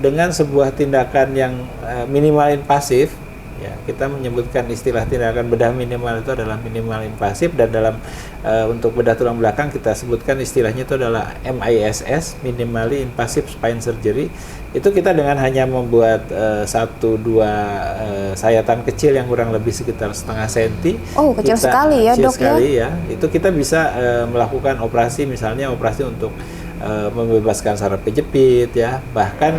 dengan sebuah tindakan yang minimal invasif, ya kita menyebutkan istilah tindakan bedah minimal itu adalah minimal invasif, dan dalam untuk bedah tulang belakang kita sebutkan istilahnya itu adalah MISS, minimally invasive spine surgery. Itu kita dengan hanya membuat 1-2 sayatan kecil yang kurang lebih sekitar setengah senti. Oh, kecil sekali ya, Dok, ya. Itu kita bisa melakukan operasi, misalnya operasi untuk membebaskan saraf kejepit ya, bahkan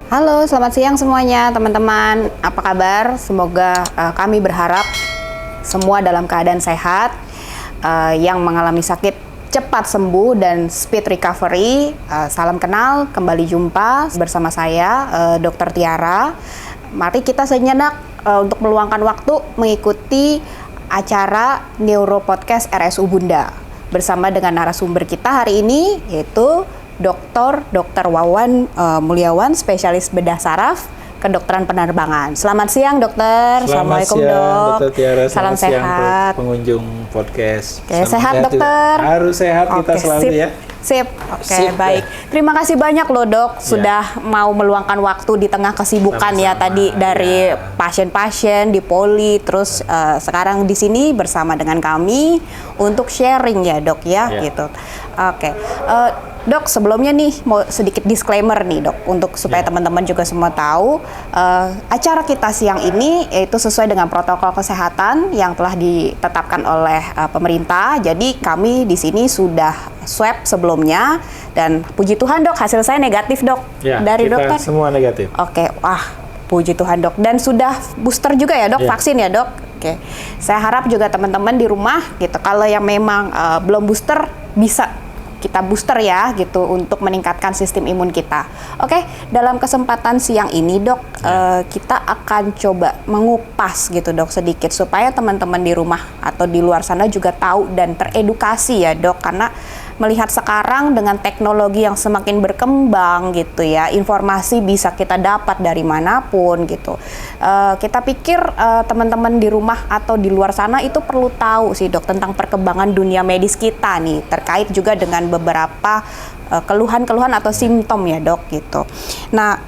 Halo, selamat siang semuanya teman-teman. Apa kabar? Semoga kami berharap semua dalam keadaan sehat, yang mengalami sakit cepat sembuh dan speed recovery. Salam kenal, kembali jumpa bersama saya, Dr. Tiara. Mari kita sejenak untuk meluangkan waktu mengikuti acara Neuro Podcast RSU Bunda bersama dengan narasumber kita hari ini, yaitu Dr. Wawan Mulyawan, spesialis bedah saraf, kedokteran penerbangan. Selamat siang, dokter. Assalamualaikum, dok. Dr. Tiara. Salam sehat. Pengunjung podcast. Oke, sehat, dokter. Juga. Harus sehat kita selalu sip. ya. Sip. Oke, baik. Terima kasih banyak loh, Dok, sudah mau meluangkan waktu di tengah kesibukan ya tadi dari pasien-pasien di Poli, terus sekarang di sini bersama dengan kami untuk sharing ya, Dok ya, gitu. Oke. Dok, sebelumnya nih mau sedikit disclaimer nih, Dok, untuk supaya teman-teman juga semua tahu acara kita siang ini yaitu sesuai dengan protokol kesehatan yang telah ditetapkan oleh pemerintah. Jadi kami di sini sudah swab sebelumnya dan puji Tuhan, Dok, hasil saya negatif, Dok. Ya, dari kita dokter. Semua negatif. Oke, wah, puji Tuhan, Dok. Dan sudah booster juga ya, Dok, vaksin ya, Dok. Oke. Saya harap juga teman-teman di rumah gitu, kalau yang memang belum booster bisa kita booster ya gitu untuk meningkatkan sistem imun kita. Oke, dalam kesempatan siang ini, Dok, kita akan coba mengupas gitu, Dok, sedikit supaya teman-teman di rumah atau di luar sana juga tahu dan teredukasi ya, Dok, karena melihat sekarang dengan teknologi yang semakin berkembang gitu ya, informasi bisa kita dapat dari manapun gitu. Kita pikir teman-teman di rumah atau di luar sana itu perlu tahu sih, Dok, tentang perkembangan dunia medis kita nih, terkait juga dengan beberapa keluhan-keluhan atau simptom ya, Dok, gitu. Nah,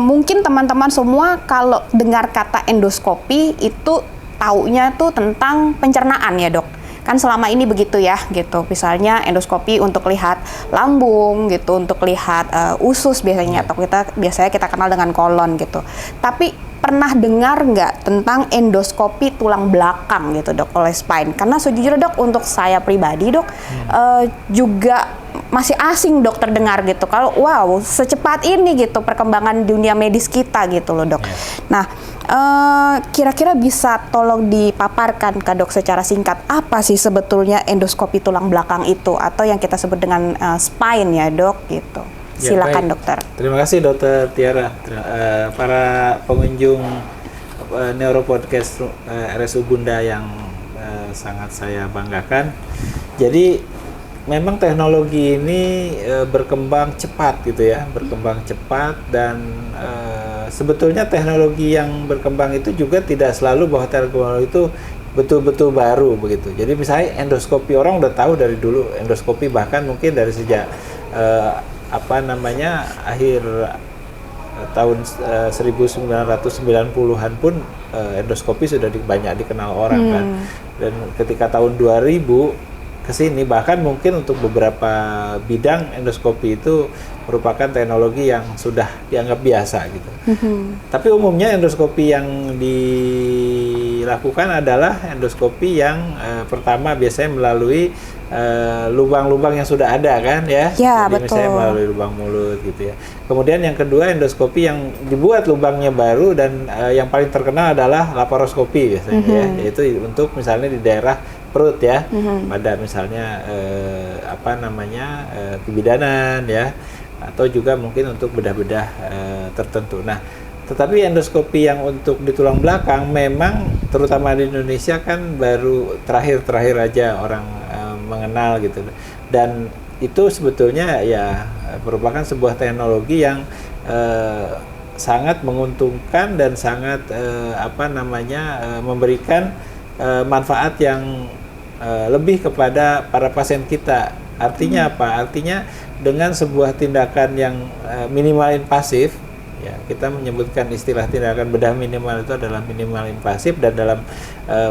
mungkin teman-teman semua kalau dengar kata endoskopi itu taunya tuh tentang pencernaan ya, Dok. Kan selama ini begitu ya, gitu. Misalnya endoskopi untuk lihat lambung gitu, untuk lihat usus biasanya, atau biasanya kita kenal dengan kolon gitu. Tapi pernah dengar nggak tentang endoskopi tulang belakang gitu, Dok, oleh spine? Karena sejujurnya, Dok, untuk saya pribadi, Dok, juga masih asing, Dok, terdengar gitu. Kalau wow, secepat ini gitu perkembangan dunia medis kita gitu loh, Dok. Nah, kira-kira bisa tolong dipaparkan ke Dok secara singkat apa sih sebetulnya endoskopi tulang belakang itu, atau yang kita sebut dengan spine ya, Dok, gitu. Silakan, baik. Dokter. Terima kasih, Dokter Tiara. Para pengunjung Neuro Podcast RSU Bunda yang sangat saya banggakan. Jadi memang teknologi ini berkembang cepat gitu ya, berkembang cepat, dan sebetulnya teknologi yang berkembang itu juga tidak selalu bahwa teknologi itu betul-betul baru begitu. Jadi misalnya endoskopi, orang udah tahu dari dulu endoskopi, bahkan mungkin dari sejak akhir tahun 1990-an pun endoskopi sudah banyak dikenal orang kan. Dan ketika tahun 2000 kesini, bahkan mungkin untuk beberapa bidang endoskopi itu merupakan teknologi yang sudah dianggap biasa gitu. Tapi umumnya endoskopi yang dilakukan adalah endoskopi yang pertama biasanya melalui lubang-lubang yang sudah ada kan ya. Ya, jadi betul. misalnya melalui lubang mulut gitu ya. Kemudian yang kedua endoskopi yang dibuat lubangnya baru, dan yang paling terkenal adalah laparoskopi biasanya ya, yaitu untuk misalnya di daerah perut ya, pada misalnya kebidanan ya, atau juga mungkin untuk bedah-bedah tertentu. Nah, Tetapi endoskopi yang untuk di tulang belakang memang terutama di Indonesia kan baru terakhir-terakhir aja orang mengenal gitu. Dan itu sebetulnya ya merupakan sebuah teknologi yang sangat menguntungkan dan sangat memberikan manfaat yang lebih kepada para pasien kita. Artinya apa? Artinya dengan sebuah tindakan yang minimal invasif, ya kita menyebutkan istilah tindakan bedah minimal itu adalah minimal invasif, dan dalam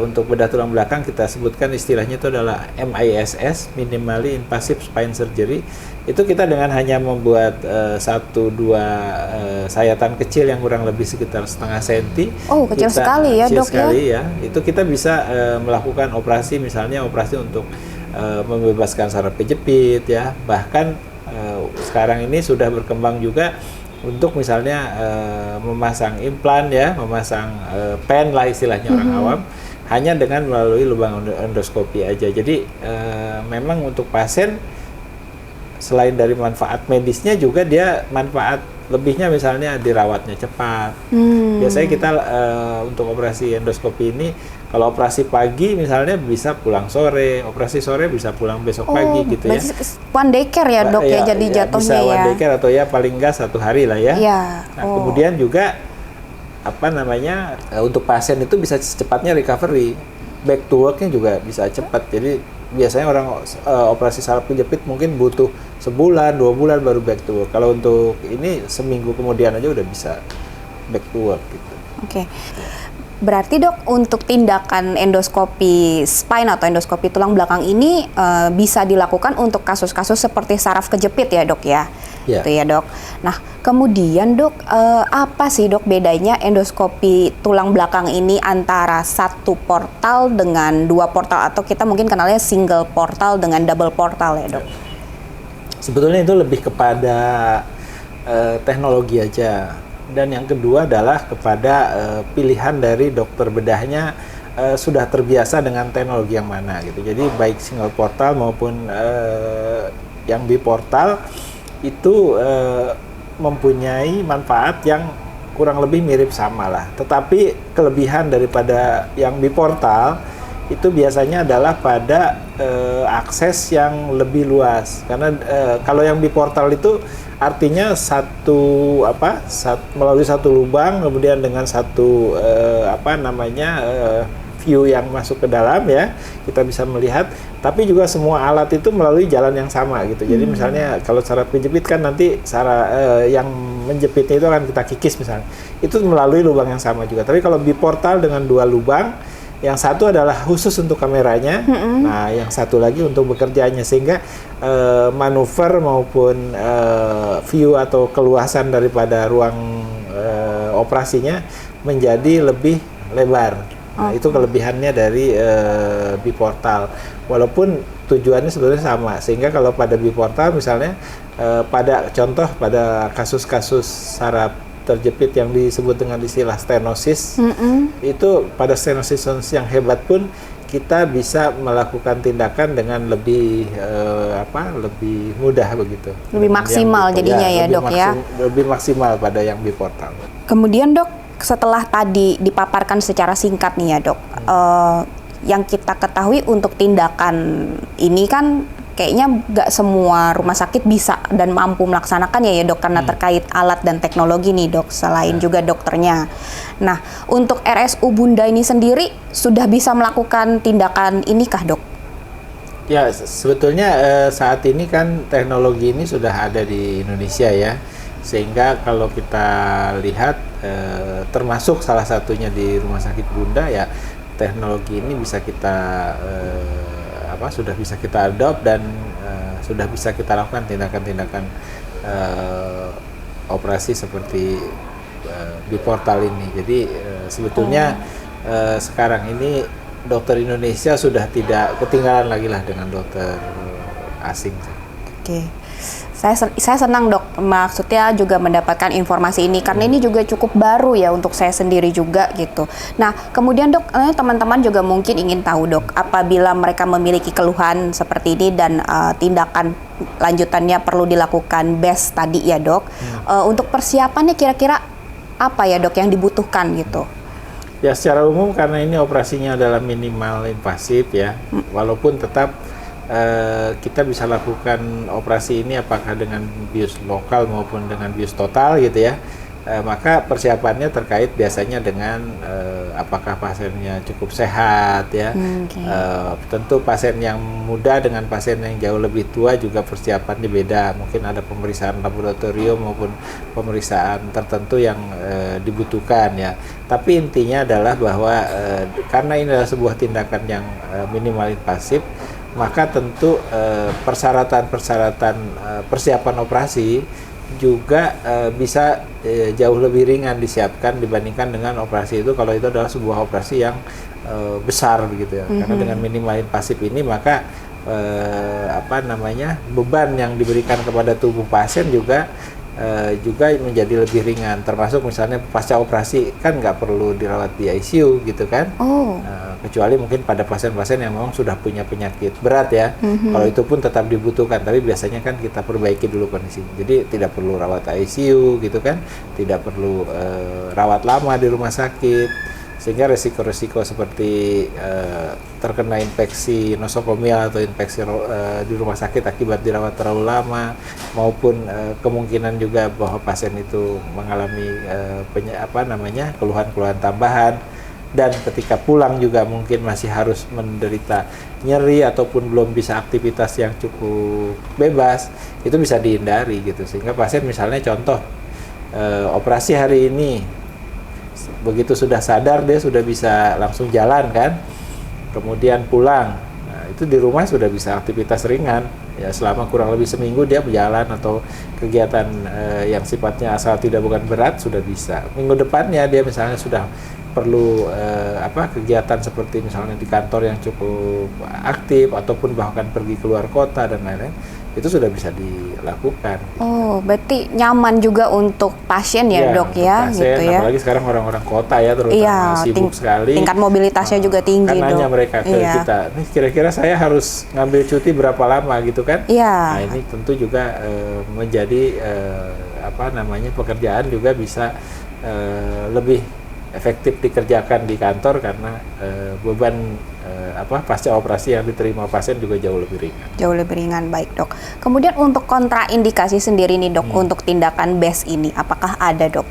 untuk bedah tulang belakang kita sebutkan istilahnya itu adalah MISS, minimally invasive spine surgery. Itu kita dengan hanya membuat 1-2 sayatan kecil yang kurang lebih sekitar setengah senti. Oh, kecil sekali ya, Dok, ya. Itu kita bisa melakukan operasi, misalnya operasi untuk membebaskan saraf kejepit ya. Bahkan sekarang ini sudah berkembang juga untuk misalnya memasang implan ya, memasang pen lah istilahnya orang awam, hanya dengan melalui lubang endoskopi aja. Jadi memang untuk pasien selain dari manfaat medisnya juga dia manfaat lebihnya, misalnya dirawatnya cepat. Biasanya kita untuk operasi endoskopi ini kalau operasi pagi misalnya bisa pulang sore, operasi sore bisa pulang besok pagi gitu ya. One day care ya, Dok, ya jadi jatuhnya bisa ya. One day care atau ya paling enggak 1 hari lah ya. Nah, kemudian juga untuk pasien itu bisa secepatnya recovery. Back to work-nya juga bisa cepat. Jadi biasanya orang operasi saraf kejepit mungkin butuh sebulan, 2 bulan baru back to work. Kalau untuk ini seminggu kemudian aja udah bisa back to work gitu. Oke. Berarti, Dok, untuk tindakan endoskopi spine atau endoskopi tulang belakang ini bisa dilakukan untuk kasus-kasus seperti saraf kejepit ya, Dok ya? Yeah. Itu ya, Dok. Nah, kemudian, Dok, apa sih, Dok, bedanya endoskopi tulang belakang ini antara 1 portal dengan 2 portal, atau kita mungkin kenalnya single portal dengan double portal ya, Dok? Sebetulnya itu lebih kepada teknologi aja. Dan yang kedua adalah kepada pilihan dari dokter bedahnya sudah terbiasa dengan teknologi yang mana gitu. Jadi baik single portal maupun yang biportal itu mempunyai manfaat yang kurang lebih mirip sama lah. Tetapi kelebihan daripada yang biportal itu biasanya adalah pada akses yang lebih luas. Karena kalau yang biportal itu artinya melalui satu lubang, kemudian dengan satu view yang masuk ke dalam ya, kita bisa melihat. Tapi juga semua alat itu melalui jalan yang sama gitu. Jadi misalnya kalau saraf kejepit kan nanti yang menjepitnya itu akan kita kikis misalnya, itu melalui lubang yang sama juga. Tapi kalau biportal dengan 2 lubang, yang satu adalah khusus untuk kameranya, nah yang satu lagi untuk bekerjanya, sehingga manuver maupun view atau keluasan daripada ruang operasinya menjadi lebih lebar. Nah, itu kelebihannya dari biportal. Walaupun tujuannya sebenarnya sama, sehingga kalau pada biportal misalnya pada kasus-kasus saraf terjepit yang disebut dengan istilah stenosis, itu pada stenosis yang hebat pun kita bisa melakukan tindakan dengan lebih lebih mudah begitu. Lebih maksimal jadinya ya, Dok ya. Lebih maksimal pada yang biportal. Kemudian, Dok, setelah tadi dipaparkan secara singkat nih ya, Dok, yang kita ketahui untuk tindakan ini kan kayaknya nggak semua rumah sakit bisa dan mampu melaksanakan ya, Dok, karena terkait alat dan teknologi nih, Dok, selain juga dokternya. Nah, untuk RSU Bunda ini sendiri sudah bisa melakukan tindakan ini kah, Dok? Ya, sebetulnya saat ini kan teknologi ini sudah ada di Indonesia ya, sehingga kalau kita lihat termasuk salah satunya di Rumah Sakit Bunda ya, teknologi ini bisa kita sudah bisa kita adopt dan sudah bisa kita lakukan tindakan-tindakan operasi seperti biportal ini. Jadi sebetulnya sekarang ini dokter Indonesia sudah tidak ketinggalan lagi lah dengan dokter asing. Oke. Saya senang, Dok, maksudnya juga mendapatkan informasi ini karena ini juga cukup baru ya untuk saya sendiri juga gitu. Nah, kemudian, Dok, teman-teman juga mungkin ingin tahu, Dok, apabila mereka memiliki keluhan seperti ini dan tindakan lanjutannya perlu dilakukan best tadi ya, Dok. Untuk persiapannya kira-kira apa ya dok yang dibutuhkan gitu? Ya secara umum karena ini operasinya adalah minimal invasif ya, walaupun tetap kita bisa lakukan operasi ini apakah dengan bius lokal maupun dengan bius total gitu ya. Maka persiapannya terkait biasanya dengan apakah pasiennya cukup sehat ya. Tentu pasien yang muda dengan pasien yang jauh lebih tua juga persiapannya beda. Mungkin ada pemeriksaan laboratorium maupun pemeriksaan tertentu yang dibutuhkan ya. Tapi intinya adalah bahwa karena ini adalah sebuah tindakan yang minimal invasif, maka tentu persyaratan-persyaratan persiapan operasi juga bisa jauh lebih ringan disiapkan dibandingkan dengan operasi itu kalau itu adalah sebuah operasi yang besar begitu ya. Karena dengan minimal invasif ini maka beban yang diberikan kepada tubuh pasien juga menjadi lebih ringan, termasuk misalnya pasca operasi kan nggak perlu dirawat di ICU gitu kan. Kecuali mungkin pada pasien-pasien yang memang sudah punya penyakit berat ya. Kalau itu pun tetap dibutuhkan, tapi biasanya kan kita perbaiki dulu kondisinya. Jadi tidak perlu rawat ICU gitu kan, tidak perlu rawat lama di rumah sakit. Sehingga resiko-resiko seperti terkena infeksi nosokomial atau infeksi di rumah sakit akibat dirawat terlalu lama, maupun kemungkinan juga bahwa pasien itu mengalami keluhan-keluhan tambahan, dan ketika pulang juga mungkin masih harus menderita nyeri ataupun belum bisa aktivitas yang cukup bebas, itu bisa dihindari gitu. Sehingga pasien misalnya contoh operasi hari ini, begitu sudah sadar dia sudah bisa langsung jalan kan, kemudian pulang, itu di rumah sudah bisa aktivitas ringan ya, selama kurang lebih seminggu dia berjalan atau kegiatan yang sifatnya asal tidak bukan berat sudah bisa. Minggu depannya dia misalnya sudah perlu kegiatan seperti misalnya di kantor yang cukup aktif ataupun bahkan pergi keluar kota dan lain-lain, itu sudah bisa dilakukan. Berarti nyaman juga untuk pasien ya dok ya, pasien, gitu ya. Apalagi sekarang orang-orang kota ya terutama sibuk sekali. Tingkat mobilitasnya juga tinggi kan dok. nanya mereka ke kita, nih kira-kira saya harus ngambil cuti berapa lama gitu kan? Nah ini tentu juga menjadi pekerjaan juga bisa lebih efektif dikerjakan di kantor karena beban pasca operasi yang diterima pasien juga jauh lebih ringan. Jauh lebih ringan, baik dok. Kemudian untuk kontraindikasi sendiri nih dok, untuk tindakan BES ini, apakah ada dok?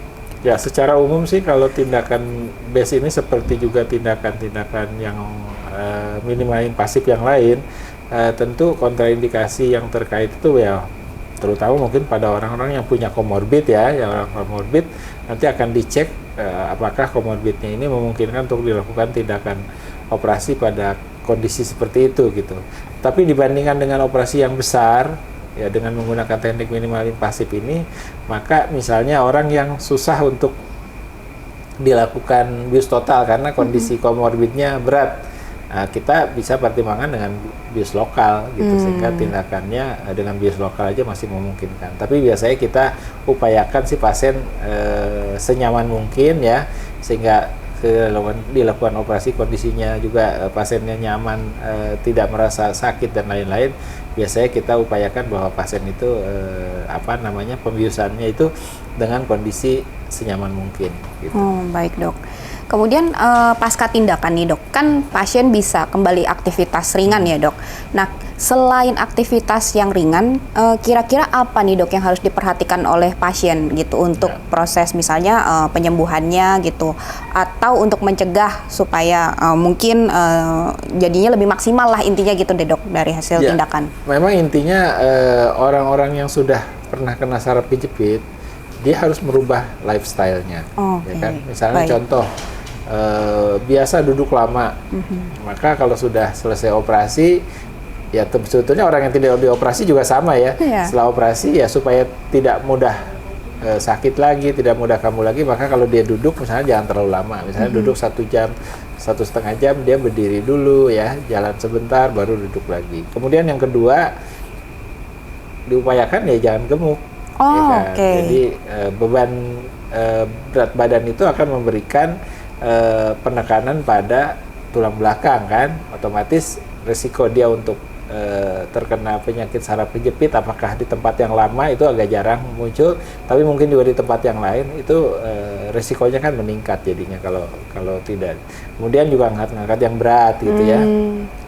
Ya, secara umum sih kalau tindakan BES ini seperti juga tindakan-tindakan yang minimal invasif yang lain, tentu kontraindikasi yang terkait itu ya terutama mungkin pada orang-orang yang punya komorbid ya, yang orang komorbid nanti akan dicek apakah komorbidnya ini memungkinkan untuk dilakukan tindakan operasi pada kondisi seperti itu gitu. Tapi dibandingkan dengan operasi yang besar ya dengan menggunakan teknik minimal invasif ini, maka misalnya orang yang susah untuk dilakukan bius total karena kondisi komorbidnya berat, kita bisa pertimbangkan dengan bius lokal gitu, sehingga tindakannya dengan bius lokal aja masih memungkinkan. Tapi biasanya kita upayakan si pasien senyaman mungkin ya, sehingga dilakukan operasi kondisinya juga pasiennya nyaman, tidak merasa sakit dan lain-lain. Biasanya kita upayakan bahwa pasien itu pembiusannya itu dengan kondisi senyaman mungkin gitu. Baik dok. Kemudian pasca tindakan nih dok, kan pasien bisa kembali aktivitas ringan ya dok. Nah, selain aktivitas yang ringan, kira-kira apa nih dok yang harus diperhatikan oleh pasien gitu untuk proses misalnya penyembuhannya gitu, atau untuk mencegah supaya mungkin jadinya lebih maksimal lah intinya gitu deh dok dari hasil tindakan. Memang intinya orang-orang yang sudah pernah kena saraf kejepit, dia harus merubah lifestyle-nya, ya kan? Misalnya contoh, biasa duduk lama, maka kalau sudah selesai operasi, ya sebetulnya orang yang tidak dioperasi juga sama ya. Setelah operasi ya supaya tidak mudah sakit lagi, tidak mudah kambuh lagi, maka kalau dia duduk misalnya jangan terlalu lama, misalnya duduk 1 jam, 1,5 jam, dia berdiri dulu ya, jalan sebentar, baru duduk lagi. Kemudian yang kedua, diupayakan ya jangan gemuk. Jadi beban berat badan itu akan memberikan penekanan pada tulang belakang kan, otomatis resiko dia untuk terkena penyakit saraf kejepit, apakah di tempat yang lama itu agak jarang muncul, tapi mungkin juga di tempat yang lain itu resikonya kan meningkat jadinya kalau tidak. Kemudian juga ngangkat yang berat gitu ya,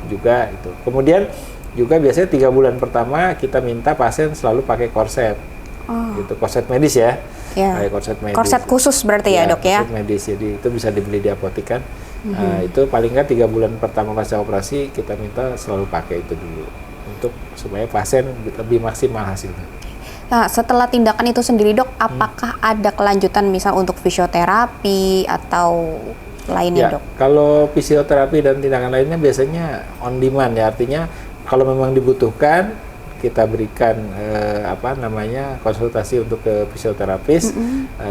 juga itu. Kemudian juga biasanya 3 bulan pertama kita minta pasien selalu pakai korset, gitu, korset medis ya. Ya. Kayak korset medis. Korset khusus berarti ya, Dok ya? Korset medis, jadi itu bisa dibeli di apotek kan. Itu paling nggak 3 bulan pertama pasca operasi kita minta selalu pakai itu dulu untuk supaya pasien lebih maksimal hasilnya. Nah, setelah tindakan itu sendiri, Dok, apakah ada kelanjutan misal untuk fisioterapi atau lainnya, Ya, Dok? kalau fisioterapi dan tindakan lainnya biasanya on demand ya, artinya kalau memang dibutuhkan kita berikan konsultasi untuk ke fisioterapis.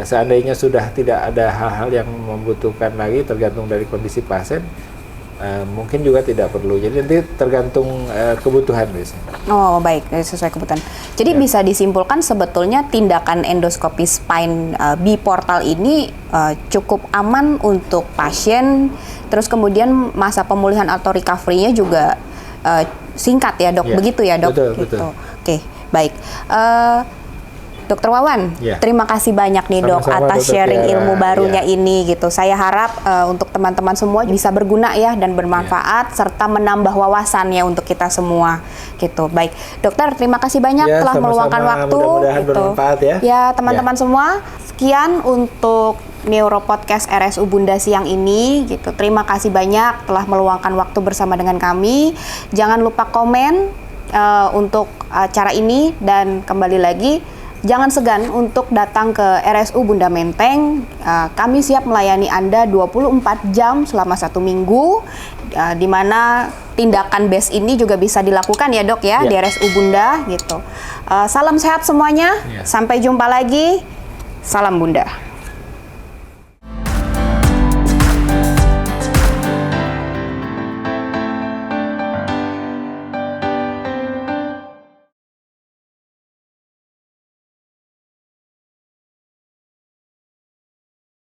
Seandainya sudah tidak ada hal-hal yang membutuhkan lagi tergantung dari kondisi pasien, mungkin juga tidak perlu. Jadi nanti tergantung kebutuhan biasanya. Oh, baik, sesuai kebutuhan. Jadi bisa disimpulkan sebetulnya tindakan endoskopi spine biportal ini cukup aman untuk pasien. Terus kemudian masa pemulihan atau recovery-nya juga singkat ya, Dok. Ya, begitu ya, Dok? betul, gitu. betul. Oke, baik. Dokter Wawan, terima kasih banyak nih, Dok, atas sharing ilmu barunya ini gitu. Saya harap untuk teman-teman semua bisa berguna ya dan bermanfaat serta menambah wawasan ya untuk kita semua gitu. Baik, Dokter, terima kasih banyak telah meluangkan waktu. Mudah-mudahan bermanfaat ya. Ya, teman-teman semua, sekian untuk Neuro Podcast RSU Bunda siang ini gitu. Terima kasih banyak telah meluangkan waktu bersama dengan kami. Jangan lupa komen untuk acara ini dan kembali lagi jangan segan untuk datang ke RSU Bunda Menteng. Kami siap melayani Anda 24 jam selama 1 minggu, di mana tindakan BES ini juga bisa dilakukan ya, Dok ya, di RSU Bunda gitu. Salam sehat semuanya. Sampai jumpa lagi. Salam Bunda.